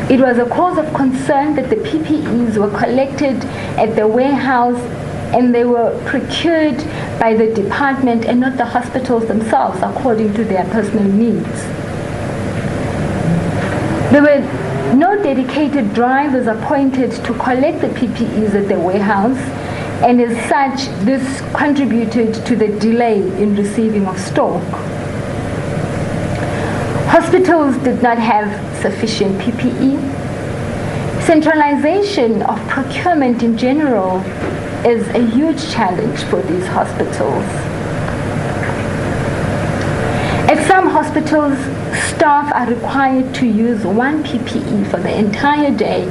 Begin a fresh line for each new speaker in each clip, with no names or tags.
It was a cause of concern that the PPEs were collected at the warehouse and they were procured by the department and not the hospitals themselves according to their personal needs. There were no dedicated drivers appointed to collect the PPEs at the warehouse, and as such, this contributed to the delay in receiving of stock. Hospitals did not have sufficient PPE. Centralization of procurement in general is a huge challenge for these hospitals. At some hospitals, staff are required to use one PPE for the entire day,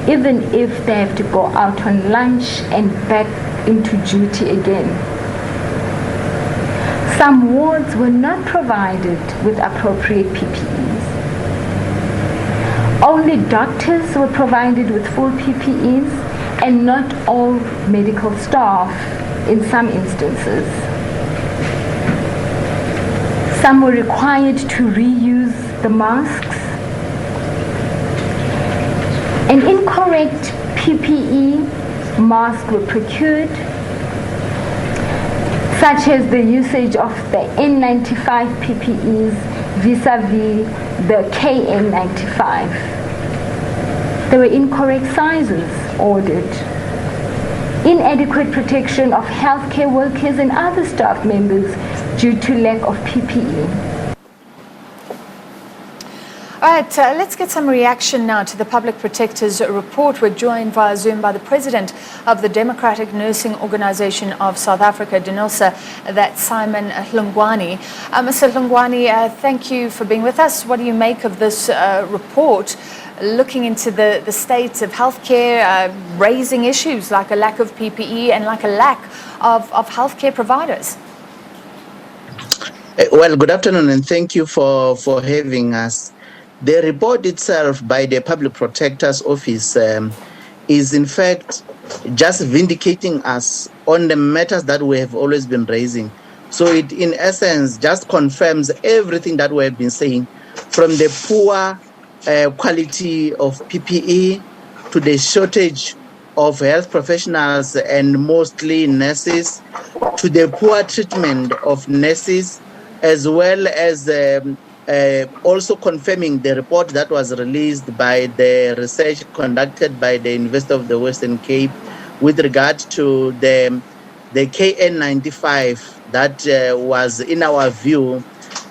even if they have to go out on lunch and back into duty again. Some wards were not provided with appropriate PPEs. Only doctors were provided with full PPEs and not all medical staff in some instances. Some were required to reuse the masks. An incorrect PPE mask were procured, such as the usage of the N95 PPEs vis-a-vis the KN95. There were incorrect sizes ordered. Inadequate protection of healthcare workers and other staff members due to lack of PPE.
All right, let's get some reaction now to the Public Protector's report. We're joined via Zoom by the President of the Democratic Nursing Organization of South Africa, DENOSA, that's Simon Hlungwani. Mr. Hlungwani, thank you for being with us. What do you make of this report, looking into the state of healthcare, raising issues like a lack of PPE and like a lack of healthcare providers?
Well, good afternoon, and thank you for having us. The report itself by the Public Protector's Office is in fact just vindicating us on the matters that we have always been raising. So it, in essence, just confirms everything that we have been saying, from the poor quality of PPE to the shortage of health professionals and mostly nurses, to the poor treatment of nurses, as well as also confirming the report that was released by the research conducted by the University of the Western Cape with regard to the KN95 that was, in our view,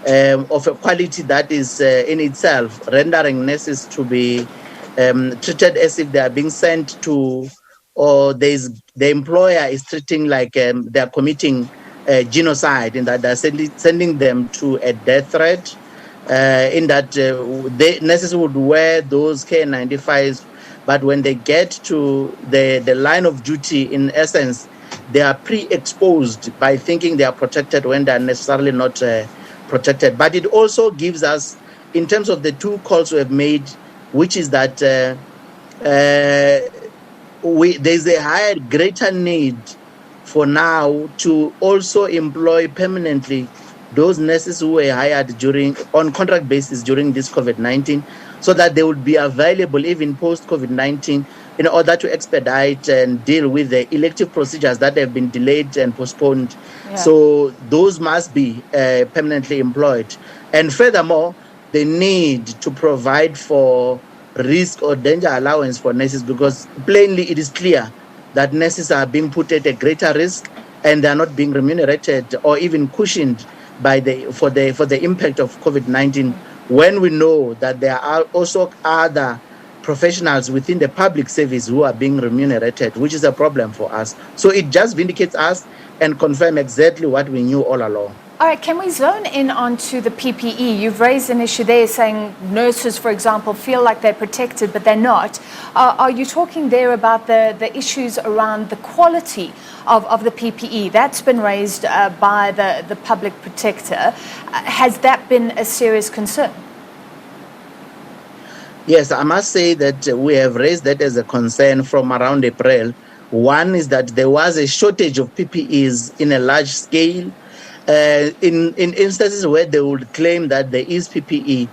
of a quality that is in itself rendering nurses to be treated as if they are being sent to, or the employer is treating like they are committing genocide, in that they're sending them to a death threat. In that the nurses would wear those KN95s, but when they get to the line of duty, in essence, they are pre-exposed by thinking they are protected when they are necessarily not protected. But it also gives us, in terms of the two calls we have made, which is that there's a greater need for now to also employ permanently those nurses who were hired on contract basis during this COVID-19, so that they would be available even post-COVID-19 in order to expedite and deal with the elective procedures that have been delayed and postponed. Yeah. So those must be permanently employed. And furthermore, the need to provide for risk or danger allowance for nurses, because plainly it is clear that nurses are being put at a greater risk and they are not being remunerated or even cushioned for the impact of COVID-19, when we know that there are also other professionals within the public service who are being remunerated, which is a problem for us. So it just vindicates us and confirms exactly what we knew all along.
All right, can we zone in onto the PPE? You've raised an issue there saying nurses, for example, feel like they're protected, but they're not. Are you talking there about the issues around the quality of the PPE? That's been raised by the Public Protector. Has that been a serious concern?
Yes, I must say that we have raised that as a concern from around April. One is that there was a shortage of PPEs in a large scale. In instances where they would claim that there is PPE,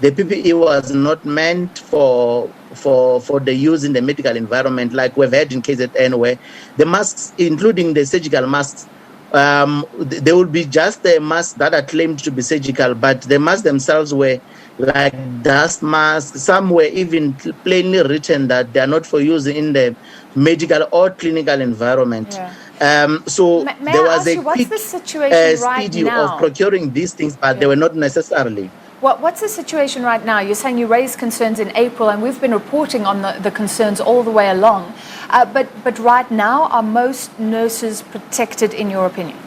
the PPE was not meant for the use in the medical environment, like we've had in KZN, where the masks, including the surgical masks, there would be just the masks that are claimed to be surgical, but the masks themselves were like dust masks. Some were even plainly written that they are not for use in the medical or clinical environment.
Yeah.
So
May
there
I
was
ask
a
you, what's
quick
the situation right
speed
now?
of procuring these things, but they were not necessarily.
What's the situation right now? You're saying you raised concerns in April, and we've been reporting on the concerns all the way along. But right now, are most nurses protected, in your opinion?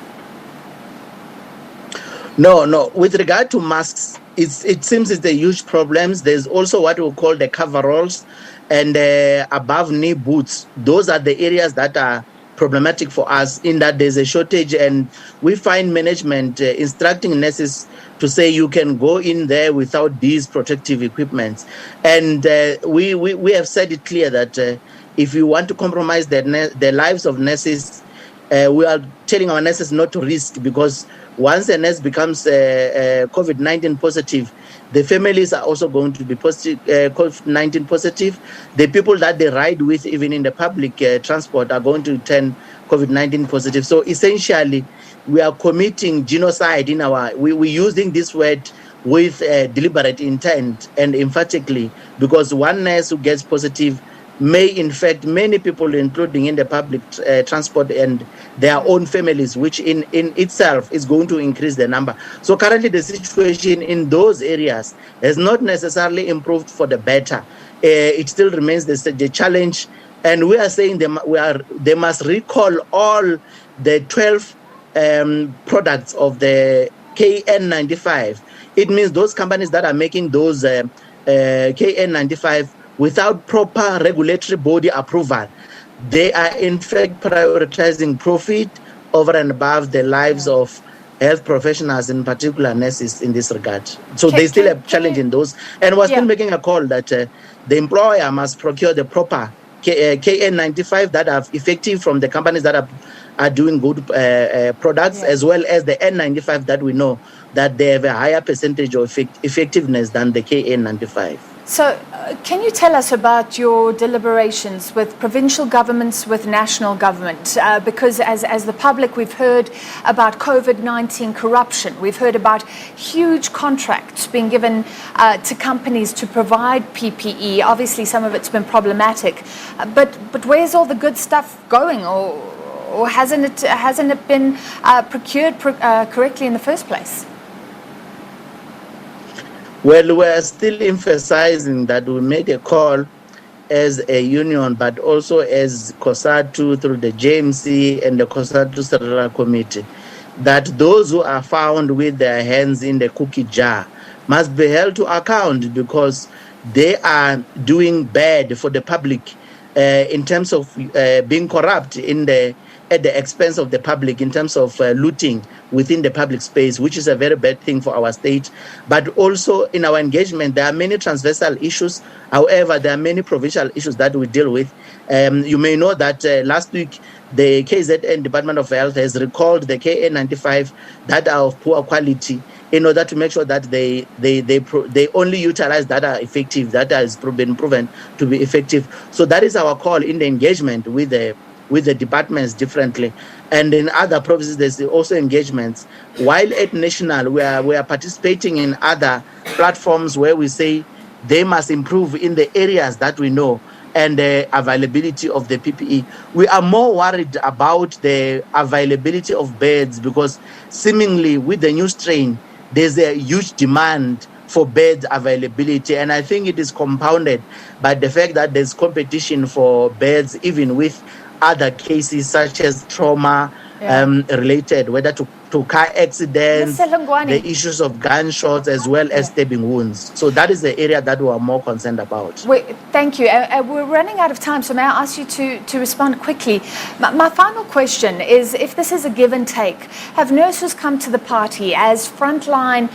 No. With regard to masks, it seems it's a huge problem. There's also what we call the coveralls and above knee boots. Those are the areas that are problematic for us, in that there's a shortage, and we find management instructing nurses to say you can go in there without these protective equipments. And we have said it clear that if you want to compromise the lives of nurses, we are telling our nurses not to risk, because once a nurse becomes COVID-19 positive, the families are also going to be COVID-19 positive. The people that they ride with, even in the public transport, are going to turn COVID-19 positive. So essentially, we are committing genocide in we're using this word with deliberate intent and emphatically, because one nurse who gets positive may infect many people, including in the public transport and their own families, which in itself is going to increase the number. So currently the situation in those areas has not necessarily improved for the better. It still remains the challenge, and we are saying they must recall all the 12 products of the KN95. It means those companies that are making those KN95 without proper regulatory body approval, they are in fact prioritizing profit over and above the lives of health professionals, in particular nurses, in this regard. So they still have challenge in those. And we're still making a call that the employer must procure the proper KN95 that are effective from the companies that are doing good products, as well as the N95 that we know that they have a higher percentage of effectiveness than the KN95.
So can you tell us about your deliberations with provincial governments, with national government? Because as the public, we've heard about COVID-19 corruption. We've heard about huge contracts being given to companies to provide PPE. Obviously, some of it's been problematic. But where's all the good stuff going? Or hasn't it been procured correctly in the first place?
Well, we're still emphasizing that we made a call as a union, but also as COSATU through the JMC and the COSATU Central Committee, that those who are found with their hands in the cookie jar must be held to account, because they are doing bad for the public in terms of being corrupt at the expense of the public, in terms of looting within the public space, which is a very bad thing for our state. But also in our engagement, there are many transversal issues. However, there are many provincial issues that we deal with. You may know that last week, the KZN Department of Health has recalled the KN95 that are of poor quality, in order to make sure that they only utilize that are effective, that has been proven to be effective. So that is our call in the engagement with the departments differently. And in other provinces, there's also engagements. While at national, we are participating in other platforms where we say they must improve in the areas that we know, and the availability of the PPE. We are more worried about the availability of beds, because seemingly with the new strain, there's a huge demand for bed availability. And I think it is compounded by the fact that there's competition for beds, even with other cases such as trauma related, whether to car accidents, the issues of gunshots, as well as stabbing wounds. So that is the area that we are more concerned about.
Thank you. We're running out of time, so may I ask you to respond quickly? My final question is, if this is a give and take, have nurses come to the party as frontline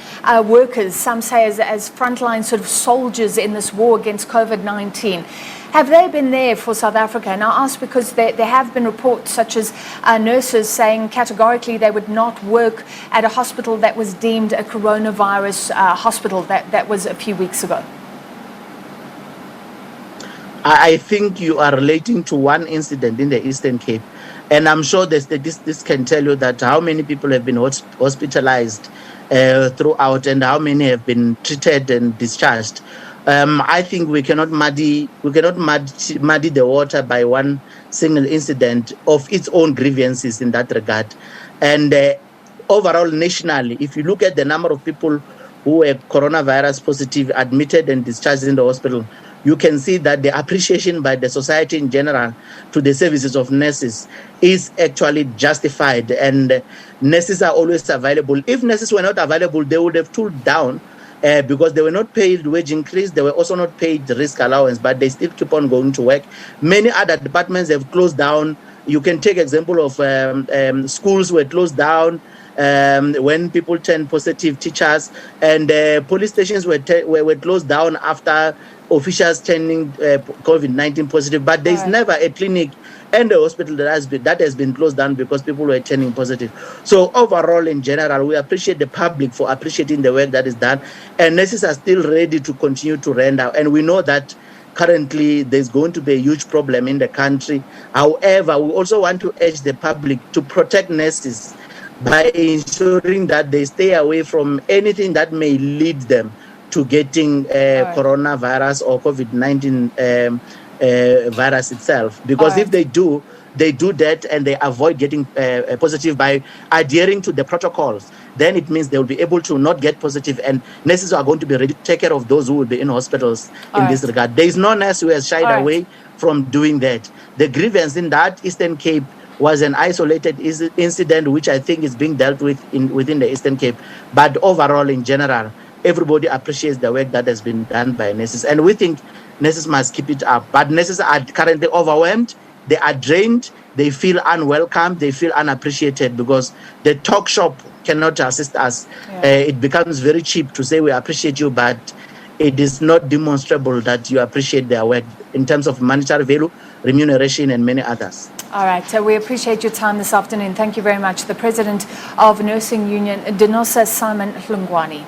workers, some say as frontline sort of soldiers in this war against COVID-19? Have they been there for South Africa? And I ask because there have been reports such as nurses saying categorically they would not work at a hospital that was deemed a coronavirus hospital. That was a few weeks ago.
I think you are relating to one incident in the Eastern Cape, and I'm sure this can tell you that how many people have been hospitalized throughout and how many have been treated and discharged. I think we cannot muddy the water by one single incident of its own grievances in that regard. And overall, nationally, if you look at the number of people who were coronavirus positive admitted and discharged in the hospital, you can see that the appreciation by the society in general to the services of nurses is actually justified, and nurses are always available. If nurses were not available, they would have tooled down because they were not paid wage increase, they were also not paid risk allowance, but they still keep on going to work. Many other departments have closed down. You can take example of schools were closed down when people turned positive, teachers, and police stations were closed down after officials turning COVID-19 positive. But there's never a clinic and a hospital that has been closed down because people were turning positive. So overall, in general, we appreciate the public for appreciating the work that is done, and nurses are still ready to continue to render. And we know that currently there's going to be a huge problem in the country. However, we also want to urge the public to protect nurses by ensuring that they stay away from anything that may lead them to getting coronavirus or COVID-19 virus itself. Because if they do that and they avoid getting positive by adhering to the protocols, then it means they will be able to not get positive, and nurses are going to be ready to take care of those who will be in hospitals in this regard. There is no nurse who has shied away from doing that. The grievance in that Eastern Cape was an isolated incident, which I think is being dealt with within the Eastern Cape. But overall, in general, everybody appreciates the work that has been done by nurses, and we think nurses must keep it up. But nurses are currently overwhelmed, they are drained, they feel unwelcome, they feel unappreciated because the talk shop cannot assist us. It becomes very cheap to say we appreciate you, but it is not demonstrable that you appreciate their work in terms of monetary value, remuneration, and many others.
All right, so we appreciate your time this afternoon. Thank you very much. The President of Nursing Union, Dinosa Simon Hlungwani.